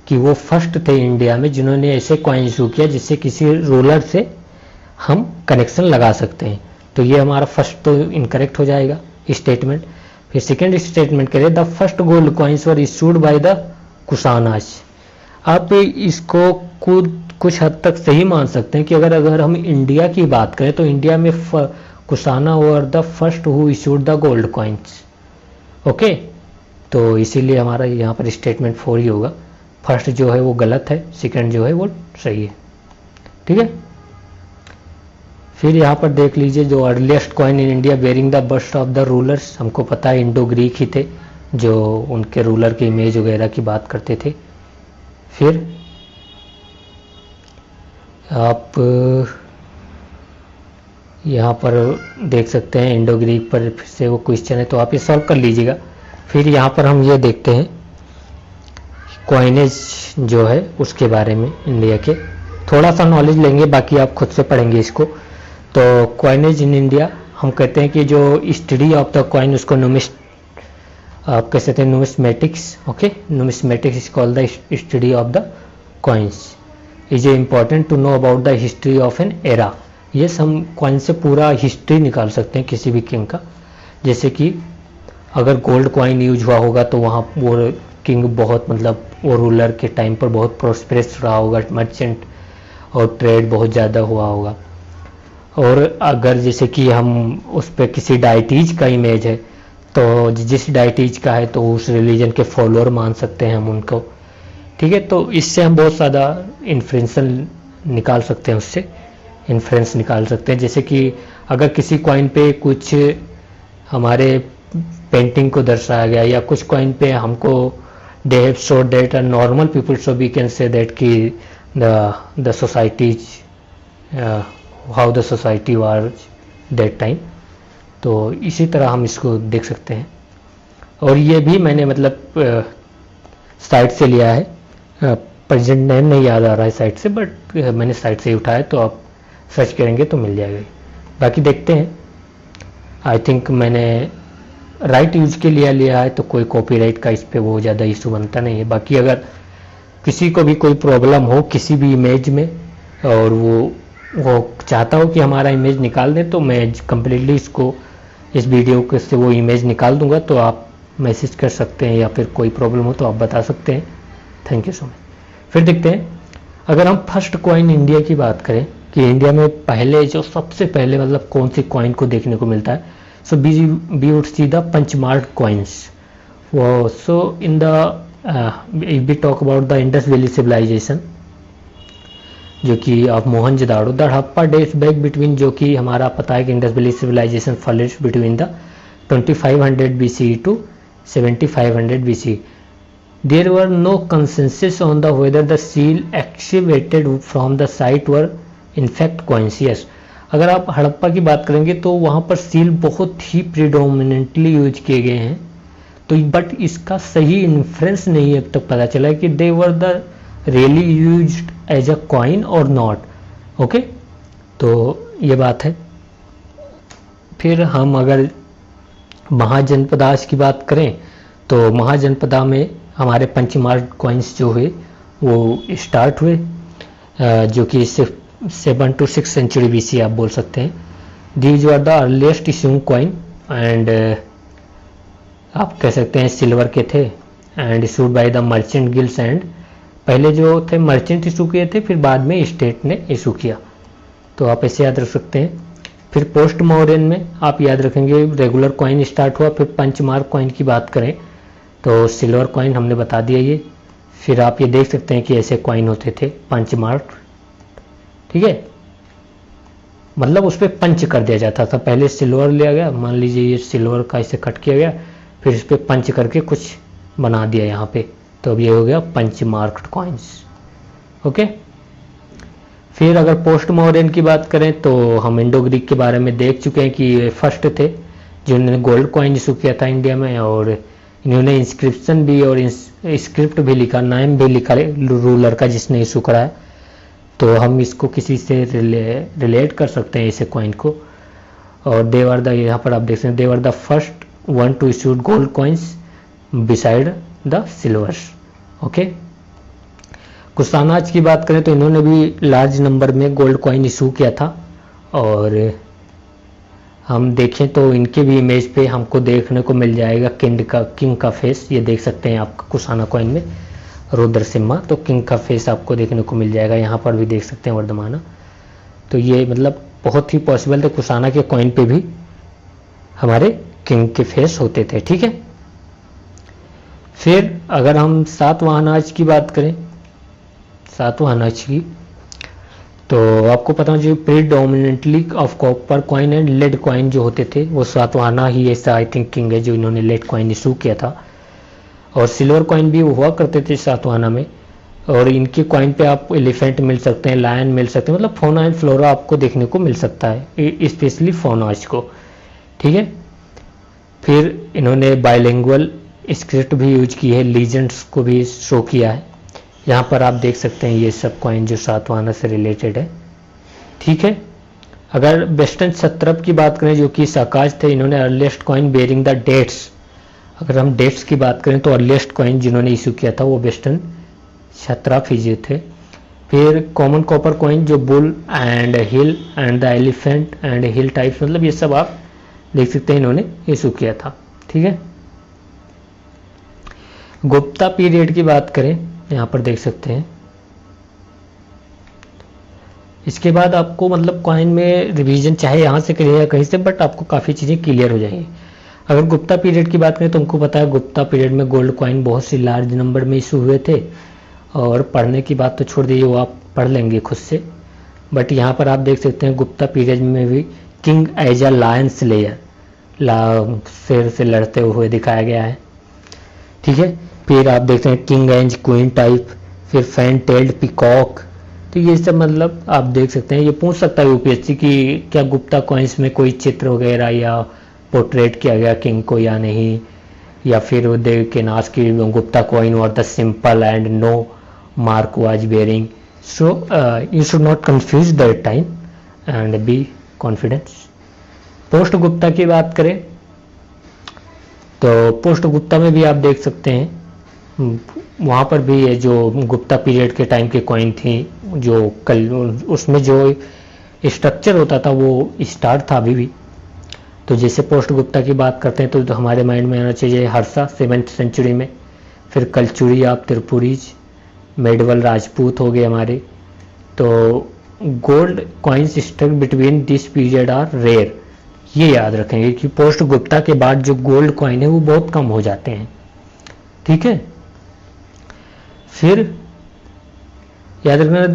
कि वो फर्स्ट थे इंडिया में जिन्होंने ऐसे कॉइन इशू किया जिससे किसी रूलर से हम कनेक्शन लगा सकते हैं। तो ये हमारा फर्स्ट तो इनकरेक्ट हो जाएगा स्टेटमेंट। फिर सेकेंड स्टेटमेंट करें the first gold coins were issued by the Kushanas. आप इसको कुछ हद तक सही मान सकते हैं कि अगर हम इंडिया की बात करें तो इंडिया में कुशाना वर the first who issued the gold coins. Okay, तो इसीलिए हमारा यहाँ पर स्टेटमेंट 4 ही होगा। फर्स्ट जो है वो गलत है, सेकंड जो है वो सही है। ठीक है, फिर यहाँ पर देख लीजिए जो earliest coin in India bearing the bust of the rulers. हमको पता है इंडो ग्रीक ही थे जो उनके रूलर के इमेज वगैरह की बात करते थे। फिर आप यहाँ पर देख सकते हैं इंडो ग्रीक पर फिर से वो क्वेश्चन है, तो आप ये सॉल्व कर लीजिएगा। फिर यहाँ पर हम ये देखते हैं कॉइनेज जो है उसके बारे में, इंडिया के थोड़ा सा नॉलेज लेंगे, बाकी आप खुद से पढ़ेंगे इसको। तो कॉइनेज इन इंडिया हम कहते हैं कि जो स्टडी ऑफ द कॉइन उसको आप कह सकते हैं numismatics. Okay, numismatics is called the study of the coins. Is a important to know about the history of an era. ये हम कॉइन से पूरा हिस्ट्री निकाल सकते हैं किसी भी किंग का। जैसे कि अगर गोल्ड कॉइन यूज हुआ होगा तो वहाँ वो किंग बहुत मतलब वो रूलर के टाइम पर बहुत प्रोस्पेरस रहा होगा, मर्चेंट और ट्रेड बहुत ज़्यादा हुआ होगा। और अगर जैसे कि हम उस पर किसी डाइटीज का इमेज है तो जिस डाइटीज का है तो उस रिलीजन के फॉलोअर मान सकते हैं हम उनको। ठीक है, तो इससे हम बहुत ज़्यादा इन्फ्लुएंस निकाल सकते हैं, उससे इन्फ्लुएंस निकाल सकते हैं। जैसे कि अगर किसी कॉइन पे कुछ हमारे पेंटिंग को दर्शाया गया या कुछ कॉइन पे हमको they have showed that a normal people, so we can say that कि the societies how the society was that time। तो इसी तरह हम इसको देख सकते हैं। और ये भी मैंने मतलब साइट से लिया है, प्रेजेंट नेम नहीं याद आ रहा है साइट से, बट मैंने साइट से ही उठाया, तो आप सर्च करेंगे तो मिल जाएगा। बाकी देखते हैं, आई थिंक मैंने राइट यूज के लिए लिया है तो कोई कॉपीराइट का इस पे वो ज़्यादा इशू बनता नहीं है। बाकी अगर किसी को भी कोई प्रॉब्लम हो किसी भी इमेज में और वो चाहता हो कि हमारा इमेज निकाल दें तो मैं कम्प्लीटली इसको इस वीडियो के से वो इमेज निकाल दूंगा, तो आप मैसेज कर सकते हैं या फिर कोई प्रॉब्लम हो तो आप बता सकते हैं। Thank you so much. फिर देखते हैं अगर हम फर्स्ट कॉइन इंडिया की बात करें कि इंडिया में पहले जो सबसे पहले मतलब कौन सी कॉइन को देखने को मिलता है। So we would see the Panchmark coins. So in the if we talk about the Indus Valley civilization, जो कि आप Mohenjodaro the Harappa dates back between, जो कि हमारा पता है कि Indus valley civilization flourished between the 2500 BCE to 7500 BCE। There were no consensus on the whether the seal activated from the site were in fact coins. Yes, अगर आप हड़प्पा की बात करेंगे तो वहाँ पर सील बहुत ही प्रीडोमिनेंटली यूज किए गए हैं, तो बट इसका सही इन्फ्रेंस नहीं अब तक पता चला कि they were the really used as a coin और नॉट। ओके, तो ये बात है। फिर हम अगर महाजनपदास की बात करें तो महाजनपदा में हमारे पंचमार्क कॉइन्स जो हुए वो स्टार्ट हुए, जो कि 7 to 6 सेंचुरी BC आप बोल सकते हैं। These are the earliest issuing coin and आप कह सकते हैं सिल्वर के थे, and issued by the merchant guilds, and पहले जो थे मर्चेंट इशू किए थे, फिर बाद में स्टेट ने इशू किया, तो आप ऐसे याद रख सकते हैं। फिर पोस्ट मौर्यन में आप याद रखेंगे रेगुलर कॉइन स्टार्ट हुआ। फिर पंचमार्क कॉइन की बात करें तो सिल्वर कॉइन हमने बता दिया ये। फिर आप ये देख सकते हैं कि ऐसे कॉइन होते थे पंचमार्क, ठीक है, मतलब उस पर पंच कर दिया जाता था। पहले सिल्वर लिया गया, मान लीजिए ये सिल्वर का इसे कट किया गया, फिर इस पर पंच करके कुछ बना दिया यहाँ पे, तो अब ये हो गया पंचमार्क कॉइन्स। ओके, फिर अगर पोस्ट मॉडर्न की बात करें तो हम इंडो ग्रीक के बारे में देख चुके हैं कि ये फर्स्ट थे जिन्होंने गोल्ड कॉइन इशू किया था इंडिया में, और इन्होंने इंस्क्रिप्शन भी और स्क्रिप्ट भी लिखा, नाम भी लिखा रूलर का जिसने इशू कराया, तो हम इसको किसी से रिलेट कर सकते हैं इसे कॉइन को। और दे वर द, यहाँ पर आप देख सकते हैं, they were the first one to issue gold coins beside the silvers. Okay, Kushanas की बात करें तो इन्होंने भी लार्ज नंबर में गोल्ड कॉइन इशू किया था, और हम देखें तो इनके भी इमेज पे हमको देखने को मिल जाएगा किंग का फेस, ये देख सकते हैं आप कुशाना कॉइन में रुद्र सिम्हा, तो किंग का फेस आपको देखने को मिल जाएगा, यहाँ पर भी देख सकते हैं वर्धमाना। तो ये मतलब बहुत ही पॉसिबल थे कुशाना के कॉइन पे भी हमारे किंग के फेस होते थे, ठीक है। फिर अगर हम सातवां अनाज की बात करें, सातवां अनाज की, तो आपको पता है जो predominantly of copper coin and lead coin जो होते थे वो सातवाहना ही ऐसा आई थिंक किंग है जो इन्होंने लेड कॉइन इशू किया था, और सिल्वर कॉइन भी हुआ करते थे सातवाहना में, और इनके कॉइन पे आप एलिफेंट मिल सकते हैं, लायन मिल सकते हैं, मतलब फौना एंड फ्लोरा आपको देखने को मिल सकता है, स्पेशली फौनाज को, ठीक है। फिर इन्होंने बाइलिंगुअल स्क्रिप्ट भी यूज की है, लीजेंड्स को भी शो किया है, यहाँ पर आप देख सकते हैं ये सब कॉइन जो सातवाहना से रिलेटेड है, ठीक है। अगर वेस्टर्न सत्रप की बात करें जो कि साकाज थे, इन्होंने earliest coin bearing the dates, अगर हम डेट्स की बात करें तो अर्लीस्ट कॉइन जिन्होंने इशू किया था वो वेस्टर्न क्षत्रप ही थे। फिर कॉमन कॉपर कॉइन जो bull and hill and the elephant and hill types, मतलब ये सब आप देख सकते हैं इन्होंने इशू किया था, ठीक है। गुप्ता पीरियड की बात करें, यहाँ पर देख सकते हैं, इसके बाद आपको मतलब कॉइन में रिवीजन चाहे यहाँ से करिए या कहीं से, बट आपको काफ़ी चीज़ें क्लियर हो जाएंगी। अगर गुप्ता पीरियड की बात करें तो हमको पता है गुप्ता पीरियड में गोल्ड कॉइन बहुत सी लार्ज नंबर में इशू हुए थे, और पढ़ने की बात तो छोड़ दीजिए, वो आप पढ़ लेंगे खुद से, बट यहाँ पर आप देख सकते हैं गुप्ता पीरियड में भी king as a lion slayer, शेर से लड़ते हुए दिखाया गया है, ठीक है। फिर आप देखते हैं किंग एंड क्वीन टाइप, फिर फैन टेल्ड पिकॉक, तो ये सब मतलब आप देख सकते हैं। ये पूछ सकता है यूपीएससी कि क्या गुप्ता कॉइन्स में कोई चित्र वगैरह या पोर्ट्रेट किया गया किंग को या नहीं, या फिर दे के नास की गुप्ता कॉइन और the simple and no mark was bearing, so you should not confuse the time and be confidence. Post Gupta की बात करें तो पोस्ट गुप्ता में भी आप देख सकते हैं, वहाँ पर भी ये जो गुप्ता पीरियड के टाइम के कॉइन थी जो कल उसमें जो स्ट्रक्चर होता था वो स्टार्ट था अभी भी। तो जैसे पोस्ट गुप्ता की बात करते हैं तो हमारे माइंड में आना चाहिए हर्षा 7th सेंचुरी में, फिर कलचुरी आप त्रिपुरीज, मेडवल राजपूत हो गए हमारे। तो gold coins stuck between this period are rare, ये याद रखेंगे कि पोस्ट गुप्ता के बाद जो गोल्ड कॉइन है वो बहुत कम हो जाते हैं, ठीक है। फिर याद रखना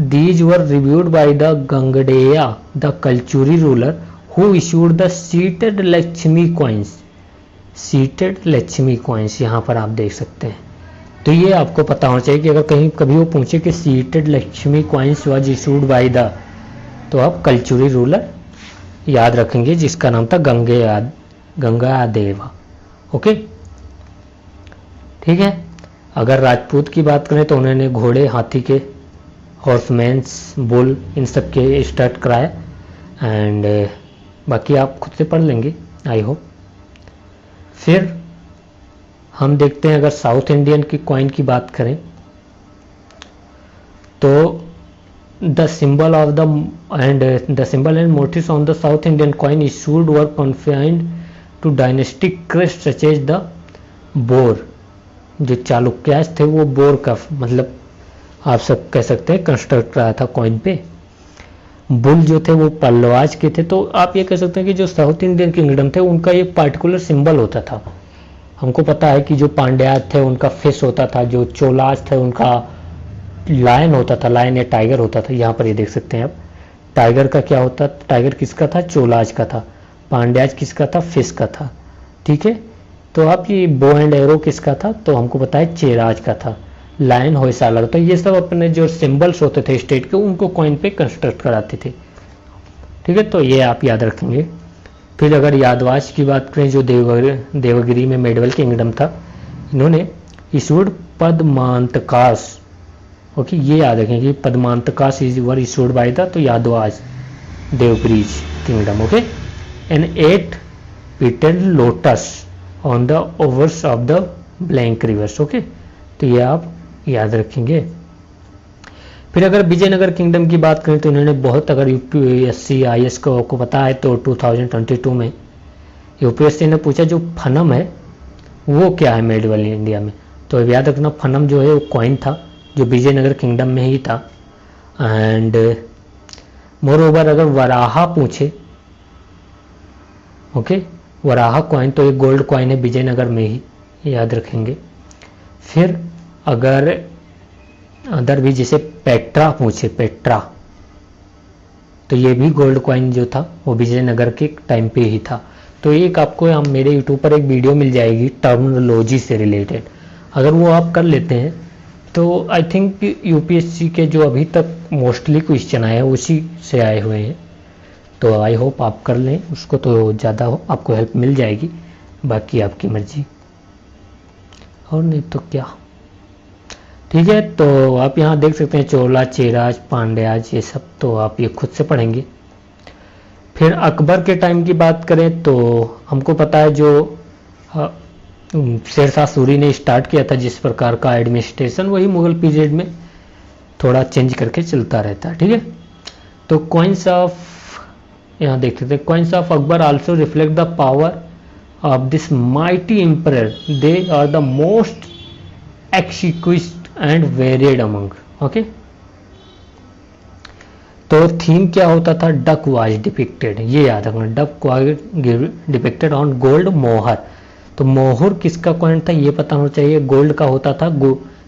these were reviewed by the Gangeyadeva the Kalachuri ruler who issued the seated Lakshmi coins, seated Lakshmi coins यहाँ पर आप देख सकते हैं, तो ये आपको पता होना चाहिए कि अगर कहीं कभी वो पूछे कि seated Lakshmi coins was issued by the, तो आप कलचुरी रूलर याद रखेंगे जिसका नाम था गंगादेवा। ओके, ठीक है। अगर राजपूत की बात करें तो उन्होंने घोड़े, हाथी के, हॉर्समैन्स, बुल, इन सब के स्टार्ट कराया। एंड बाकी आप खुद से पढ़ लेंगे आई होप। फिर हम देखते हैं अगर साउथ इंडियन की कॉइन की बात करें तो the symbol of the and motifs on the South Indian coin issued were confined to dynastic crest such as the boar. जो चालुक्यास थे वो बोर का मतलब आप सब कह सकते हैं कंस्ट्रक्ट कराया था कॉइन पे। बुल जो थे वो पल्लवाज के थे। तो आप ये कह सकते हैं कि जो साउथ इंडियन किंगडम थे उनका ये पार्टिकुलर सिंबल होता था। हमको पता है कि जो पांड्याज थे उनका फिश होता था, जो चोलाज थे उनका लायन होता था, लायन या टाइगर होता था। यहाँ पर ये देख सकते हैं आप, टाइगर का क्या होता, टाइगर किसका था, चोलाज का था। पांड्याज किसका था, फिश का था। ठीक है, तो आप ये बो एंड एरो किसका था, तो हमको पता है चेराज का था। लायन होयसाला, तो ये सब अपने जो सिंबल्स होते थे स्टेट के उनको कॉइन पे कंस्ट्रक्ट कराते थे। ठीक है, तो ये आप याद रखेंगे। फिर अगर यादवाश की बात करें जो देवगिरी में मेडवल किंगडम था, इन्होंने इशूड पद्मांतकास। ओके, ये याद रखेंगे padmatankas is were issued by the, तो Yadavas Devagiri's kingdom. Okay, an 8 petal lotus on the obverse of the blank reverse. Okay, तो ये आप याद रखेंगे। फिर अगर विजयनगर किंगडम की बात करें तो इन्होंने बहुत, अगर यूपीएससी आईएएस को पता है तो 2022 में यूपीएससी ने पूछा जो फनम है वो क्या है मेडवल इंडिया में, तो याद रखना फनम जो है वो कॉइन था जो विजयनगर किंगडम में ही था। एंड मोर ओवर अगर वराहा पूछे, ओके, वराहा कॉइन तो एक गोल्ड कॉइन है विजयनगर में ही, याद रखेंगे। फिर अगर अदर भी जैसे पेट्रा पूछे, पेट्रा, तो ये भी गोल्ड कॉइन जो था वो विजयनगर के टाइम पे ही था। तो एक आपको हम मेरे यूट्यूब पर एक वीडियो मिल जाएगी टर्मिनोलॉजी से रिलेटेड, अगर वो आप कर लेते हैं तो आई थिंक यूपीएससी के जो अभी तक मोस्टली क्वेश्चन आए हैं उसी से आए हुए हैं। तो आई होप आप कर लें उसको, तो ज़्यादा आपको हेल्प मिल जाएगी। बाकी आपकी मर्जी, और नहीं तो क्या। ठीक है, तो आप यहाँ देख सकते हैं चोला, चेराज, पांड्याज, ये सब तो आप ये खुद से पढ़ेंगे। फिर अकबर के टाइम की बात करें तो हमको पता है जो शेरशाह सूरी ने स्टार्ट किया था जिस प्रकार का एडमिनिस्ट्रेशन, वही मुगल पीरियड में थोड़ा चेंज करके चलता रहता है। ठीक है, तो कॉइन्स ऑफ, यहाँ देख सकते हैं coins of Akbar also reflect the power of this mighty emperor, they are the most exquisite and varied among. Okay, तो थीम क्या होता था, डक वाज डिपिक्टेड, ये याद रखना, duck was depicted on gold mohur. तो मोहर किसका कॉइन था ये पता होना चाहिए, गोल्ड का होता था।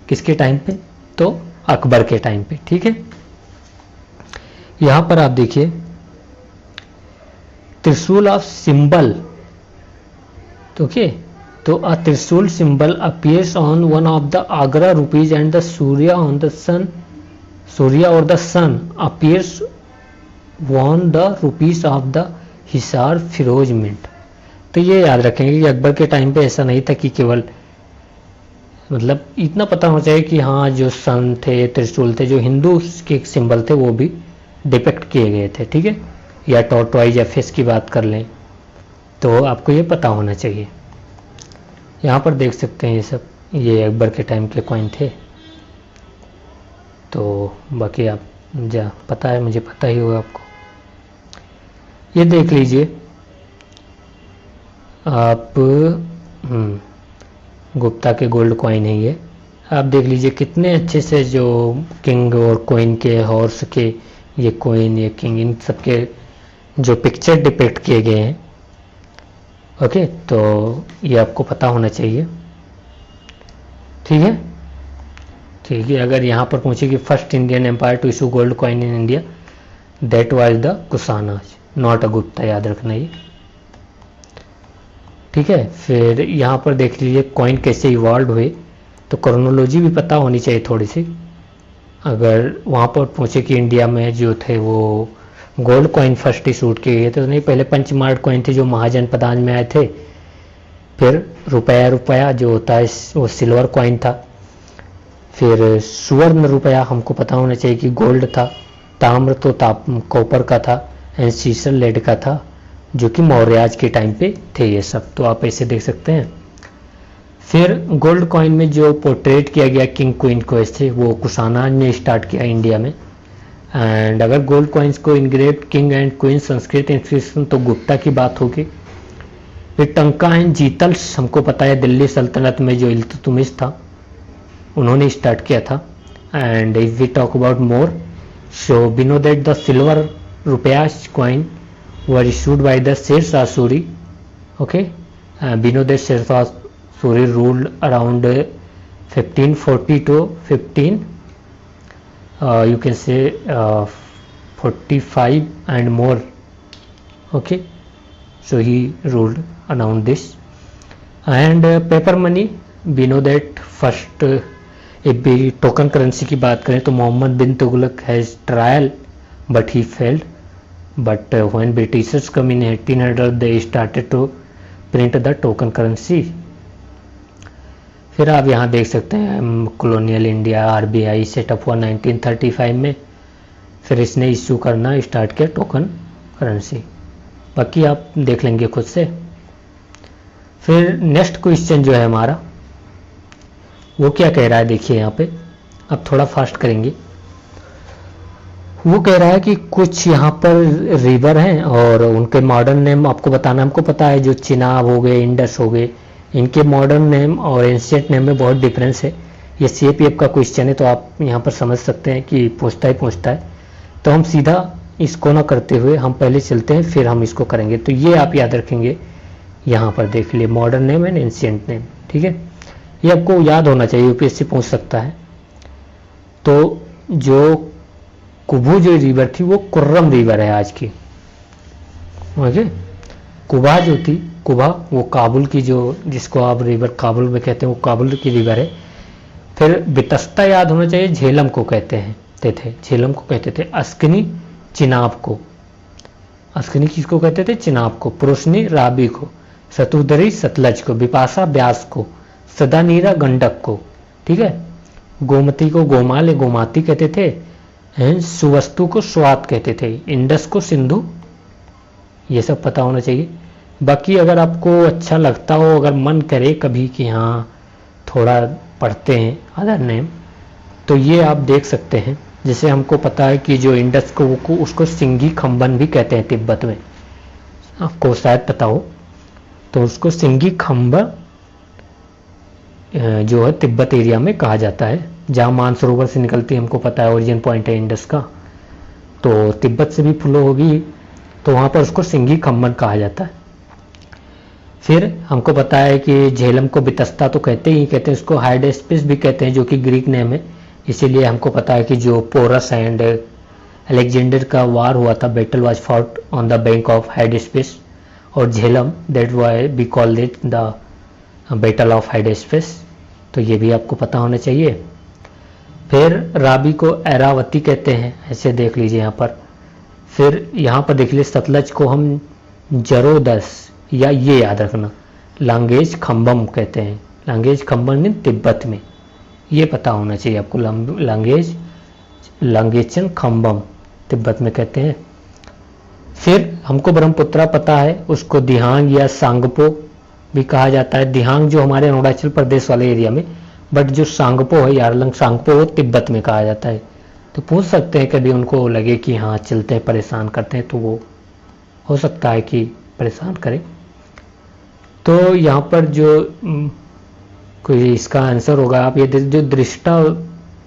किसके टाइम पे, तो अकबर के टाइम पे। ठीक है, यहां पर आप देखिए त्रिशूल ऑफ सिंबल, ओके, तो a त्रिशूल symbol appears on one of the Agra rupees and the Surya on the sun, Surya or the sun appears on the rupees of the Hisar Firoz Mint। तो ये याद रखेंगे कि अकबर के time पे ऐसा नहीं था कि केवल, मतलब इतना पता होना चाहिए कि हाँ जो सन थे, त्रिशूल थे, जो हिंदू के सिंबल थे वो भी डिपेक्ट किए गए थे। ठीक है, या टॉर्टवाइज या फिश की बात कर लें तो आपको ये पता होना चाहिए। यहाँ पर देख सकते हैं ये सब, ये अकबर के टाइम के कॉइन थे। तो बाकी आप जा पता है, मुझे पता ही होगा आपको। ये देख लीजिए आप, गुप्ता के गोल्ड कॉइन है ये, आप देख लीजिए कितने अच्छे से जो किंग और क्वीन के, हॉर्स के, ये क्वीन, ये किंग, इन सब के जो पिक्चर डिपिक्ट किए गए हैं। ओके, तो ये आपको पता होना चाहिए। ठीक है, ठीक है। अगर यहाँ पर पूछे कि first Indian empire to issue gold coin in India, that was the Kushanas, not a Gupta, याद रखना ये। ठीक है, फिर यहाँ पर देख लीजिए कॉइन कैसे इवॉल्व हुए। तो क्रोनोलॉजी भी पता होनी चाहिए थोड़ी सी। अगर वहाँ पर पूछे कि इंडिया में जो थे वो गोल्ड कॉइन फर्स्ट इशूड किए गए तो नहीं, पहले पंचमार्ड कॉइन थे जो महाजनपदान में आए थे, फिर रुपया जो होता है वो सिल्वर कॉइन था, फिर सुवर्ण रुपया हमको पता होना चाहिए कि गोल्ड था, ताम्र तो कॉपर का था, एंड सीसल लेड का था जो कि मौर्याज के टाइम पे थे ये सब, तो आप ऐसे देख सकते हैं। फिर गोल्ड कॉइन में जो पोर्ट्रेट किया गया किंग क्वीन को ऐसे, वो कुशाना ने स्टार्ट किया इंडिया में। एंड अगर गोल्ड कॉइन्स को engraved king and queen Sanskrit inscription तो गुप्ता की बात होगी। फिर टंका एंड जीतल्स हमको पता है दिल्ली सल्तनत में जो इल्तुतमिश था उन्होंने स्टार्ट किया था। And if we talk about more, so we know that the silver rupiya coin were issued by the Sher Shah Suri. Okay, we know that Sher Shah Suri ruled around 1540 to 15 you can say 45 and more. Okay, so he ruled around this. And paper money, we know that first if we token currency की बात करें तो मोहम्मद बिन Tughlaq has trial but he failed, but when Britishers come in 1800 they started to print the token currency. फिर आप यहाँ देख सकते हैं कॉलोनियल इंडिया RBI सेटअप हुआ 1935 में, फिर इसने इशू करना स्टार्ट किया टोकन करेंसी, बाकी आप देख लेंगे खुद से। फिर नेक्स्ट क्वेश्चन जो है हमारा वो क्या कह रहा है, देखिए यहाँ पे, अब थोड़ा फास्ट करेंगे। वो कह रहा है कि कुछ यहाँ पर रिवर हैं और उनके मॉडर्न नेम आपको बताना। हमको पता है जो चिनाब हो गए, इंडस हो गए, इनके मॉडर्न नेम और एंशिएंट नेम में बहुत डिफरेंस है। ये CAPF का क्वेश्चन है तो आप यहाँ पर समझ सकते हैं कि पूछता है। तो हम सीधा इसको ना करते हुए हम पहले चलते हैं फिर हम इसको करेंगे। तो ये आप याद रखेंगे, यहाँ पर देख लिए modern name and ancient name, ठीक है, ये आपको याद होना चाहिए, UPSC पूछ सकता है। तो जो कुबू जो रिवर थी वो कुर्रम रिवर है आज की, ओके। कुबा जो थी, कुबा वो काबुल की, जो जिसको आप रिवर काबुल में कहते हैं वो काबुल की रिवर है। फिर बितस्ता याद होना चाहिए, झेलम को कहते थे, झेलम को कहते थे। अस्कनी चिनाब को, अस्कनी किसको कहते थे, चिनाब को। पुरुषनी राबी को, सतुदरी सतलज को, बिपाशा ब्यास को, सदानीरा गंडक को, ठीक है। गोमती को गोमाल या गोमाती कहते थे, एंड सुवस्तु को स्वात कहते थे, इंडस को सिंधु, ये सब पता होना चाहिए। बाकी अगर आपको अच्छा लगता हो, अगर मन करे कभी कि हाँ थोड़ा पढ़ते हैं अदर नेम, तो ये आप देख सकते हैं। जैसे हमको पता है कि जो इंडस को उसको सिंगी खम्बन भी कहते हैं तिब्बत में, आपको शायद पता हो। तो उसको सिंगी खम्बन जो है तिब्बत एरिया में कहा जाता है, जहाँ मानसरोवर से निकलती है, हमको पता है ओरिजिन पॉइंट है इंडस का। तो तिब्बत से भी फ्लो होगी तो वहाँ पर उसको सिंगी खम्बन कहा जाता है। फिर हमको पता है कि झेलम को बितस्ता तो कहते हैं, उसको हाइडेस्पिस भी कहते हैं जो कि ग्रीक नेम है। इसीलिए हमको पता है कि जो पोरस एंड अलेक्जेंडर का वार हुआ था, battle was fought on the bank of Hydaspes, और Jhelum that why we call it the battle of Hydaspes, तो ये भी आपको पता होना चाहिए। फिर राबी को ऐरावती कहते हैं, ऐसे देख लीजिए यहाँ पर। फिर यहाँ पर देख लीजिए सतलज को हम जरोदस, या ये याद रखना, लांगेज खम्बम कहते हैं, लांगेज खम्बम तिब्बत में, ये पता होना चाहिए आपको। लांगेचन खम्बम तिब्बत में कहते हैं। फिर हमको ब्रह्मपुत्रा पता है, उसको दिहांग या सांगपो भी कहा जाता है। दिहांग जो हमारे अरुणाचल प्रदेश वाले एरिया में, बट जो सांगपो है, यारलंग सांगपो, वो तिब्बत में कहा जाता है। तो पूछ सकते हैं कभी उनको लगे कि हाँ चलते हैं परेशान करते हैं, तो वो हो सकता है कि परेशान करें। तो यहाँ पर जो कोई इसका आंसर होगा, आप ये जो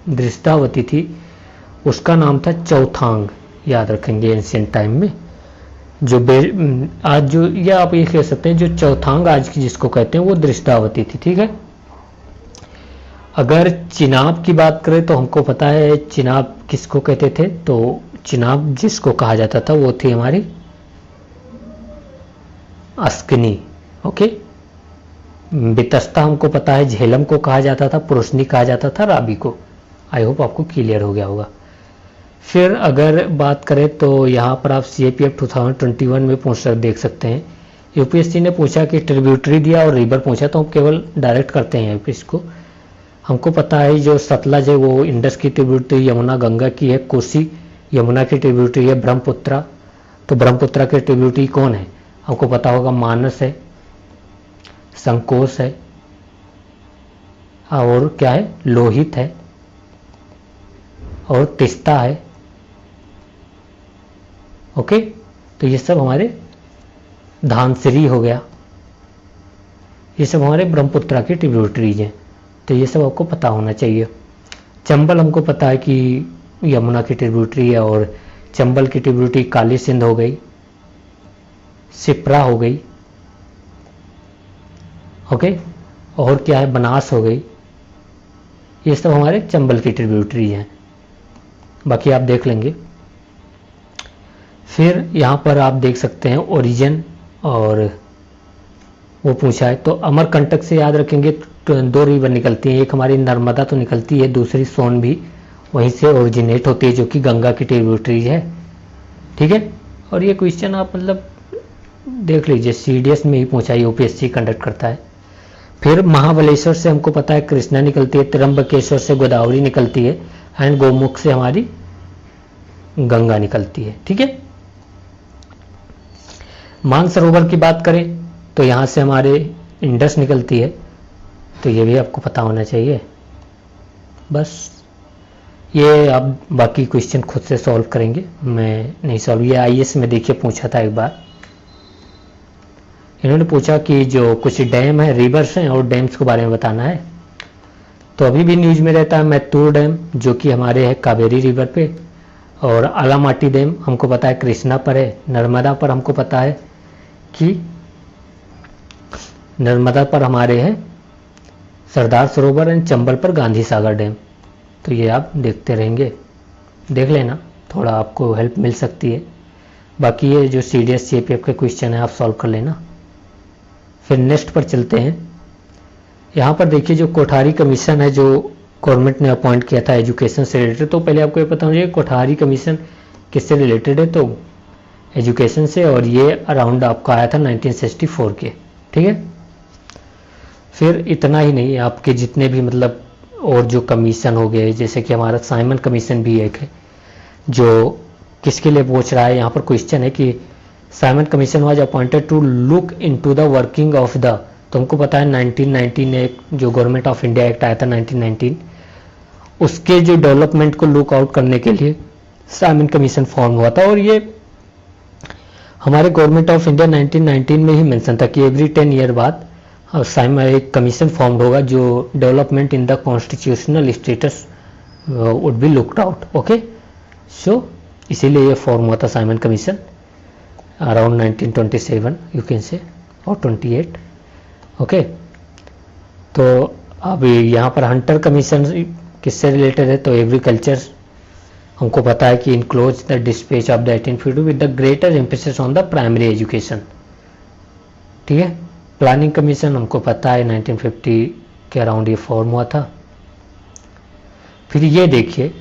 दृष्टावती थी उसका नाम था चौथांग, याद रखेंगे एंशिएंट टाइम में। जो आज जो, या आप ये कह सकते हैं जो चौथांग आज की जिसको कहते हैं वो दृष्टावती थी, ठीक है। अगर चिनाब की बात करें तो हमको पता है चिनाब किसको कहते थे, तो चिनाब जिसको कहा जाता था वो थी हमारी अस्कनी, ओके। बितस्ता हमको पता है झेलम को कहा जाता था, प्रोशनी कहा जाता था राबी को। आई होप आपको क्लियर हो गया होगा। फिर अगर बात करें तो यहाँ पर आप CAPF 2021 में पूछकर देख सकते हैं। यूपीएससी ने पूछा कि ट्रिब्यूटरी दिया और रिवर पूछा, तो हम केवल डायरेक्ट करते हैं इसको। हमको पता है जो सतलज है वो इंडस की ट्रिब्यूटरी, यमुना गंगा की है, कोसी यमुना की ट्रिब्यूटरी है, ब्रह्मपुत्रा, तो ब्रह्मपुत्रा की ट्रिब्यूटरी कौन है हमको पता होगा, मानस है, संकोश है, और क्या है, लोहित है, और तिस्ता है। ओके, तो ये सब हमारे धानसिरी हो गया, ये सब हमारे ब्रह्मपुत्रा की ट्रिब्यूटरीज हैं, तो ये सब आपको पता होना चाहिए। चंबल हमको पता है कि यमुना की ट्रिब्यूटरी है, और चंबल की ट्रिब्यूटरी काली सिंध हो गई, सिप्रा हो गई, ओके, और क्या है, बनास हो गई, ये सब हमारे चंबल की ट्रिब्यूटरी हैं, बाकी आप देख लेंगे। फिर यहाँ पर आप देख सकते हैं ओरिजिन, और वो पूछा है तो अमरकंटक से याद रखेंगे तो 2 रिवर निकलती हैं, एक हमारी नर्मदा तो निकलती है, दूसरी सोन भी वहीं से ओरिजिनेट होती है जो कि गंगा की ट्रिब्यूटरी है, ठीक है। और ये क्वेश्चन आप मतलब देख लीजिए, CDS में ही पूछा है, यूपीएससी कंडक्ट करता है। फिर महाबलेश्वर से हमको पता है कृष्णा निकलती है, त्र्यंबकेश्वर से गोदावरी निकलती है, एंड गोमुख से हमारी गंगा निकलती है, ठीक है। मानसरोवर की बात करें तो यहाँ से हमारे इंडस निकलती है, तो ये भी आपको पता होना चाहिए। बस ये आप बाकी क्वेश्चन खुद से सॉल्व करेंगे, मैं नहीं सॉल्व, ये IAS में देखिए पूछा था एक बार, इन्होंने पूछा कि जो कुछ डैम है, रिवर्स हैं, और डैम्स के बारे में बताना है। तो अभी भी न्यूज में रहता है मैत्तूर डैम जो कि हमारे है कावेरी रिवर पे, और आलामाटी डैम हमको पता है कृष्णा पर है, नर्मदा पर हमको पता है कि नर्मदा पर हमारे हैं सरदार सरोवर, एंड चंबल पर गांधी सागर डैम। तो ये आप देखते रहेंगे, देख लेना, थोड़ा आपको हेल्प मिल सकती है। बाकी ये जो CDS CAPF के क्वेश्चन है आप सॉल्व कर लेना। फिर नेक्स्ट पर चलते हैं। यहाँ पर देखिए जो कोठारी कमीशन है जो गवर्नमेंट ने अपॉइंट किया था एजुकेशन से रिलेटेड, तो पहले आपको ये पता होना चाहिए कोठारी कमीशन किससे रिलेटेड है, तो एजुकेशन से, और ये अराउंड आपका आया था 1964 के, ठीक है। फिर इतना ही नहीं, आपके जितने भी मतलब और जो कमीशन हो गए, जैसे कि हमारा साइमन कमीशन भी एक है जो किसके लिए पूछ रहा है, यहाँ पर क्वेश्चन है कि Simon commission was appointed to look into the working of the, तो हमको पता है 1919 एक जो गवर्नमेंट ऑफ इंडिया एक्ट आया था 1919, उसके जो डेवलपमेंट को लुक आउट करने के लिए साइमन कमीशन फॉर्म हुआ था। और ये हमारे गवर्नमेंट ऑफ इंडिया 1919 में ही मेंशन था कि एवरी 10 ईयर बाद साइमन एक कमीशन फॉर्म होगा जो development in the constitutional status would be looked out, okay. So इसीलिए ये फॉर्म हुआ था Simon commission around 1927 you can say, और 28, ओके। तो अब यहाँ पर हंटर कमीशन किससे रिलेटेड है, तो एग्रीकल्चर हमको पता है कि enclose the dispatch of the 1852 with the greater emphasis on the primary education, ठीक है। प्लानिंग कमीशन हमको पता है 1950 के अराउंड ये फॉर्म हुआ था। फिर ये देखिए